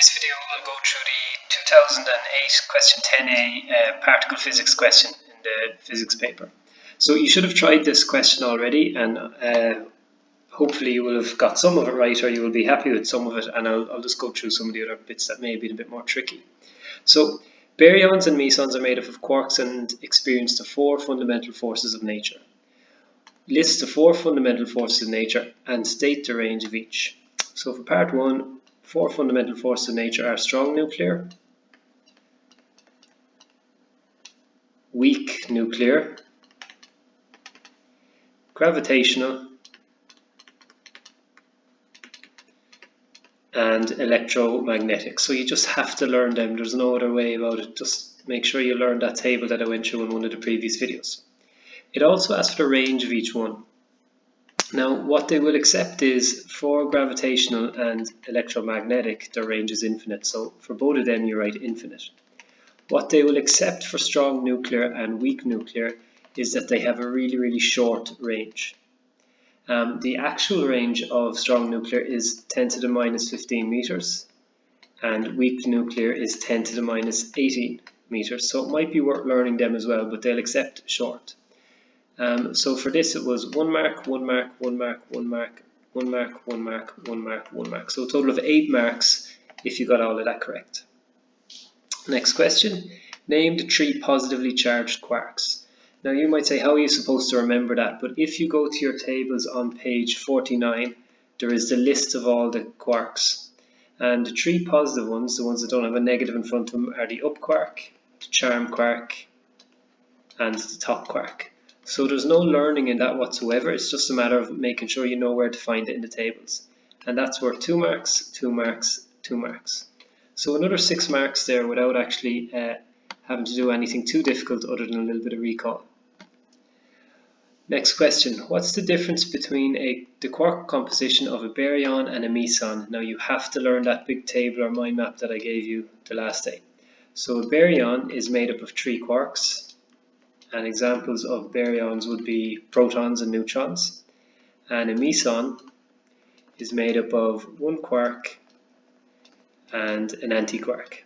this video I'll go through the 2008 question 10A particle physics question in the physics paper. So you should have tried this question already, and hopefully you will have got some of it right, or you will be happy with some of it, and I'll just go through some of the other bits that may be a bit more tricky. So baryons and mesons are made up of quarks and experience the four fundamental forces of nature. List the four fundamental forces of nature and state the range of each. So for part 1, four fundamental forces of nature are strong nuclear, weak nuclear, gravitational, and electromagnetic. So you just have to learn them. There's no other way about it. Just make sure you learn that table that I went through in one of the previous videos. It also asks for the range of each one. Now, what they will accept is for gravitational and electromagnetic, their range is infinite. So for both of them, you write infinite. What they will accept for strong nuclear and weak nuclear is that they have a really, really short range. The actual range of strong nuclear is 10 to the minus 15 meters, and weak nuclear is 10 to the minus 18 meters. So it might be worth learning them as well, but they'll accept short. So for this it was 1 mark, 1 mark, 1 mark, 1 mark, 1 mark, 1 mark, 1 mark, 1 mark. So a total of 8 marks if you got all of that correct. Next question. Name the 3 positively charged quarks. Now you might say, how are you supposed to remember that? But if you go to your tables on page 49, there is the list of all the quarks. And the 3 positive ones, the ones that don't have a negative in front of them, are the up quark, the charm quark, and the top quark. So there's no learning in that whatsoever. It's just a matter of making sure you know where to find it in the tables. And that's worth 2 marks, 2 marks, 2 marks. So another 6 marks there without actually having to do anything too difficult other than a little bit of recall. Next question. What's the difference between the quark composition of a baryon and a meson? Now you have to learn that big table or mind map that I gave you the last day. So a baryon is made up of 3 quarks. And examples of baryons would be protons and neutrons. And a meson is made up of 1 quark and an antiquark.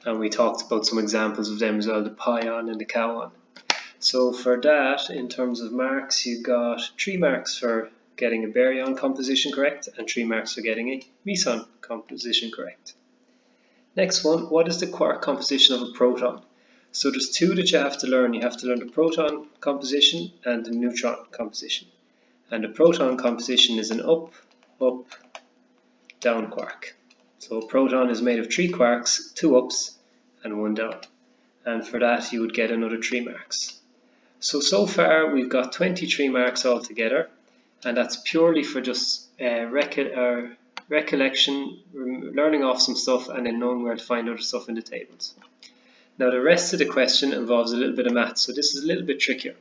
And we talked about some examples of them as well, the pion and the kaon. So for that, in terms of marks, you got 3 marks for getting a baryon composition correct and 3 marks for getting a meson composition correct. Next one, what is the quark composition of a proton? So there's 2 that you have to learn. You have to learn the proton composition and the neutron composition. And the proton composition is an up, up, down quark. So a proton is made of 3 quarks, 2 ups and 1 down. And for that you would get another 3 marks. So far we've got 23 marks altogether, and that's purely for just recollection, learning off some stuff, and then knowing where to find other stuff in the tables. Now the rest of the question involves a little bit of maths, so this is a little bit trickier.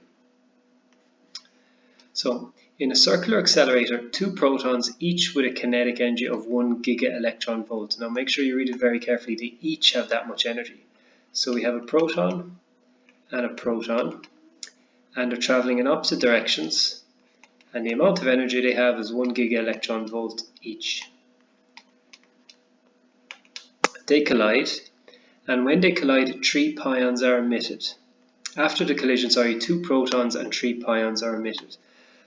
So in a circular accelerator, 2 protons, each with a kinetic energy of 1 giga-electron volt. Now make sure you read it very carefully. They each have that much energy. So we have a proton, and they're traveling in opposite directions, and the amount of energy they have is 1 giga-electron volt each. They collide, and when they collide, 3 pions are emitted. After the collision, 2 protons and 3 pions are emitted.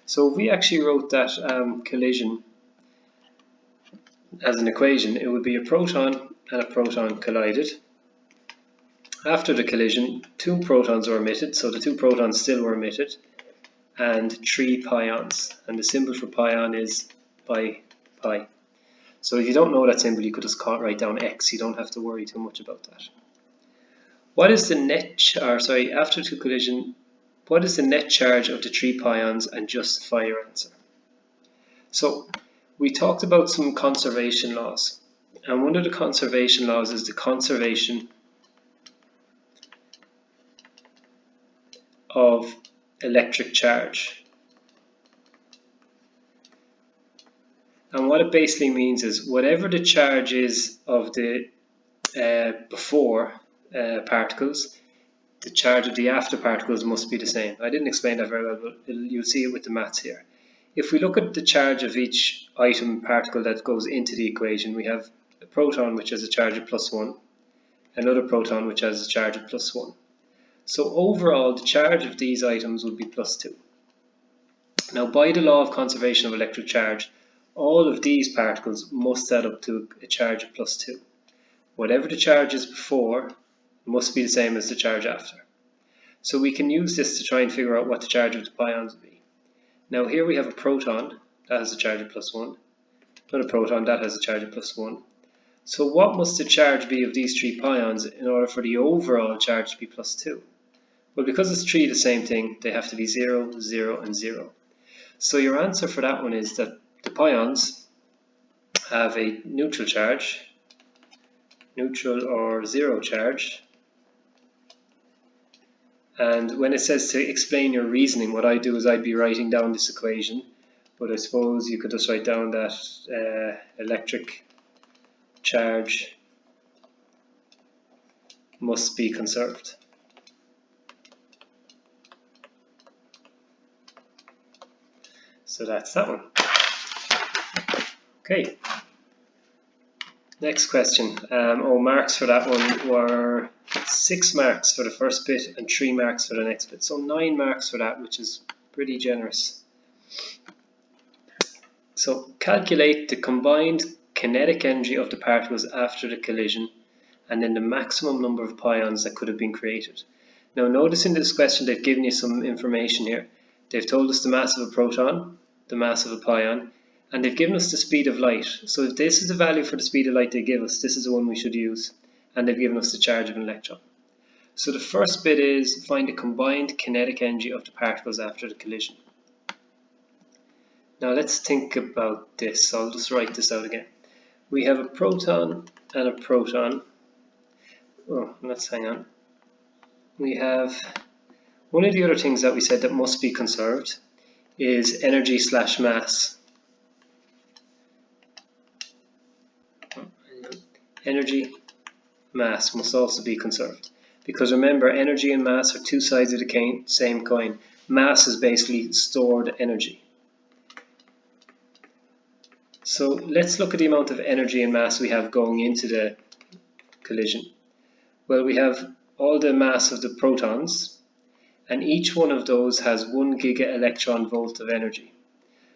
So if we actually wrote that collision as an equation, it would be a proton and a proton collided. After the collision, 2 protons were emitted, so the 2 protons still were emitted, and 3 pions. And the symbol for pion is pi. So if you don't know that symbol, you could just write down X. You don't have to worry too much about that. What is the net, after the collision, what is the net charge of the 3 pions, and justify your answer? So we talked about some conservation laws, and one of the conservation laws is the conservation of electric charge. And what it basically means is whatever the charge is of the before particles, the charge of the after particles must be the same. I didn't explain that very well, but you'll see it with the maths here. If we look at the charge of each item particle that goes into the equation, we have a proton which has a charge of +1, another proton which has a charge of +1. So overall, the charge of these items would be +2. Now, by the law of conservation of electric charge, all of these particles must add up to a charge of +2. Whatever the charge is before must be the same as the charge after. So we can use this to try and figure out what the charge of the pions would be. Now here we have a proton that has a charge of +1, another proton that has a charge of +1. So what must the charge be of these 3 pions in order for the overall charge to be +2? Well, because it's 3 the same thing, they have to be 0, 0 and 0. So your answer for that one is that the pions have a neutral charge, neutral or 0 charge. And when it says to explain your reasoning, what I do is I'd be writing down this equation, but I suppose you could just write down that electric charge must be conserved. So that's that one. Okay. Next question. Marks for that one were 6 marks for the first bit and 3 marks for the next bit. So 9 marks for that, which is pretty generous. So calculate the combined kinetic energy of the particles after the collision and then the maximum number of pions that could have been created. Now notice in this question they've given you some information here. They've told us the mass of a proton, the mass of a pion, and they've given us the speed of light. So if this is the value for the speed of light they give us, this is the one we should use. And they've given us the charge of an electron. So the first bit is find the combined kinetic energy of the particles after the collision. Now let's think about this. I'll just write this out again. We have a proton and a proton. Oh, let's hang on. We have one of the other things that we said that must be conserved is energy / mass. Energy, mass must also be conserved. Because remember, energy and mass are 2 sides of the same coin. Mass is basically stored energy. So let's look at the amount of energy and mass we have going into the collision. Well, we have all the mass of the protons, and each one of those has 1 giga-electron-volt of energy.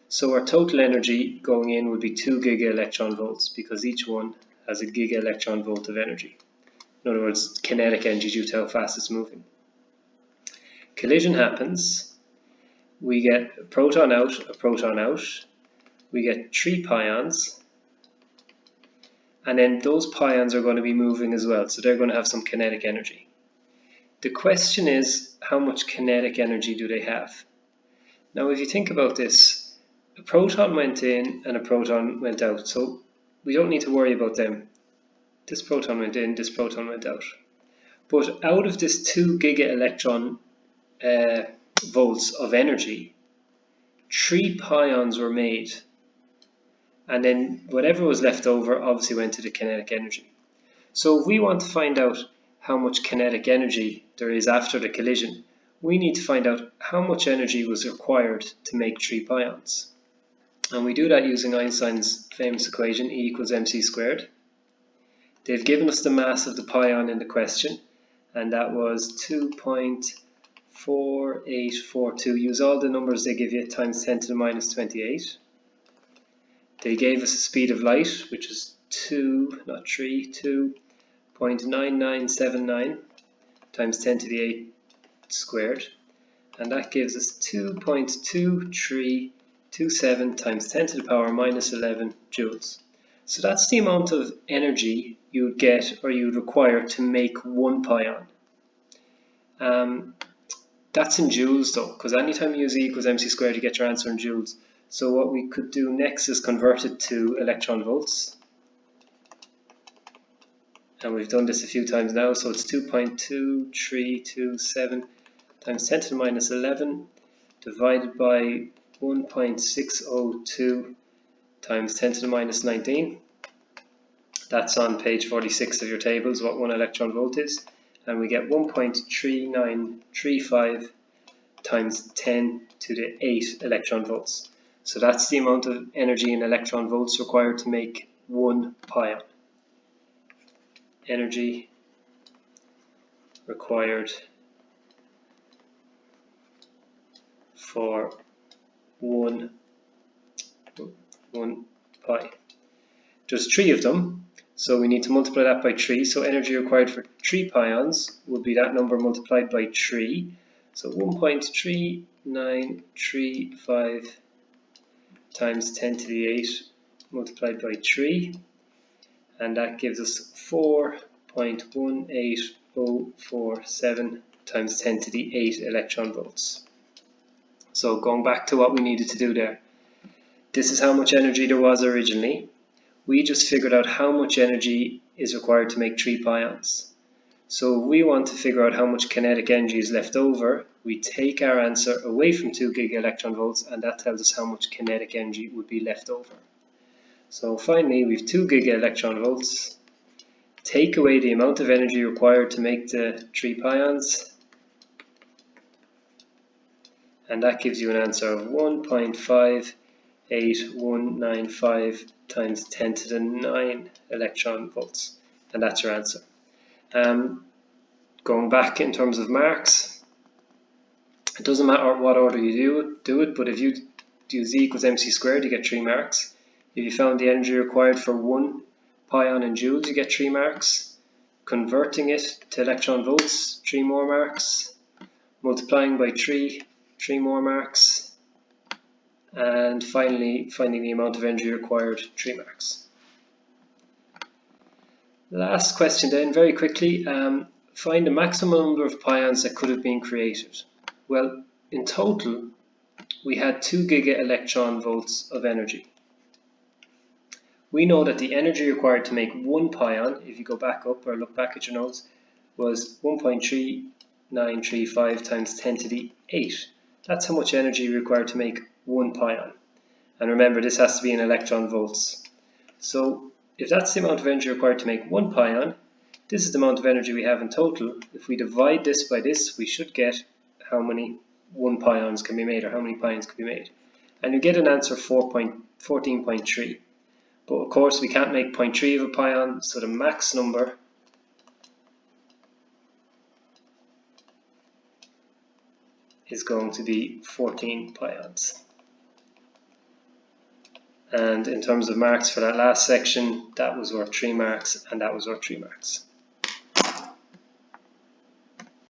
So our total energy going in would be 2 giga-electron-volts because each one has a giga-electron-volt of energy. In other words, kinetic energy due to how fast it's moving. Collision happens, we get a proton out, we get 3 pions, and then those pions are going to be moving as well, so they're going to have some kinetic energy. The question is, how much kinetic energy do they have? Now if you think about this, a proton went in and a proton went out, so we don't need to worry about them. This proton went in, this proton went out. But out of this 2 giga-electron volts of energy, 3 pions were made. And then whatever was left over obviously went to the kinetic energy. So if we want to find out how much kinetic energy there is after the collision, we need to find out how much energy was required to make 3 pions. And we do that using Einstein's famous equation, E = mc². They've given us the mass of the pion in the question, and that was 2.4842. Use all the numbers they give you times 10 to the minus 28. They gave us a speed of light, which is 2.9979 times 10 to the 8 squared, and that gives us 2.2327 times 10 to the power minus 11 joules. So that's the amount of energy you would get or you would require to make 1 pion. That's in joules though, because anytime you use E = mc² you get your answer in joules. So what we could do next is convert it to electron volts. And we've done this a few times now, so it's 2.2327 times 10 to the minus 11 divided by 1.602 times 10 to the minus 19. That's on page 46 of your tables, what 1 electron volt is. And we get 1.3935 times 10 to the 8 electron volts. So that's the amount of energy in electron volts required to make 1 pion. Energy required for 1 pi. There's 3 of them, so we need to multiply that by 3. So energy required for 3 pions would be that number multiplied by 3. So 1.3935 times 10 to the 8 multiplied by 3, and that gives us 4.18047 times 10 to the 8 electron volts. So going back to what we needed to do there, this is how much energy there was originally. We just figured out how much energy is required to make 3 pions. So if we want to figure out how much kinetic energy is left over, we take our answer away from 2 giga-electron-volts, and that tells us how much kinetic energy would be left over. So finally, we have 2 giga-electron-volts. Take away the amount of energy required to make the 3 pions, and that gives you an answer of 1.58195 times 10 to the 9 electron volts, and that's your answer. Going back in terms of marks, it doesn't matter what order you do it, but if you do Z equals mc squared, you get 3 marks. If you found the energy required for 1 pion in joules, you get 3 marks. Converting it to electron volts, 3 more marks. Multiplying by 3, 3 more marks. And finally, finding the amount of energy required, 3 marks. Last question then, very quickly. Find the maximum number of pions that could have been created. Well, in total, we had 2 giga-electron volts of energy. We know that the energy required to make 1 pion, if you go back up or look back at your notes, was 1.3935 times 10 to the 8. That's how much energy required to make 1 pion. And remember, this has to be in electron volts. So if that's the amount of energy required to make 1 pion, this is the amount of energy we have in total. If we divide this by this, we should get how many 1 pions can be made, or how many pions can be made. And you get an answer of 14.3. But of course we can't make 0.3 of a pion, so the max number is going to be 14 pions. And in terms of marks for that last section, that was worth 3 marks, and that was worth 3 marks.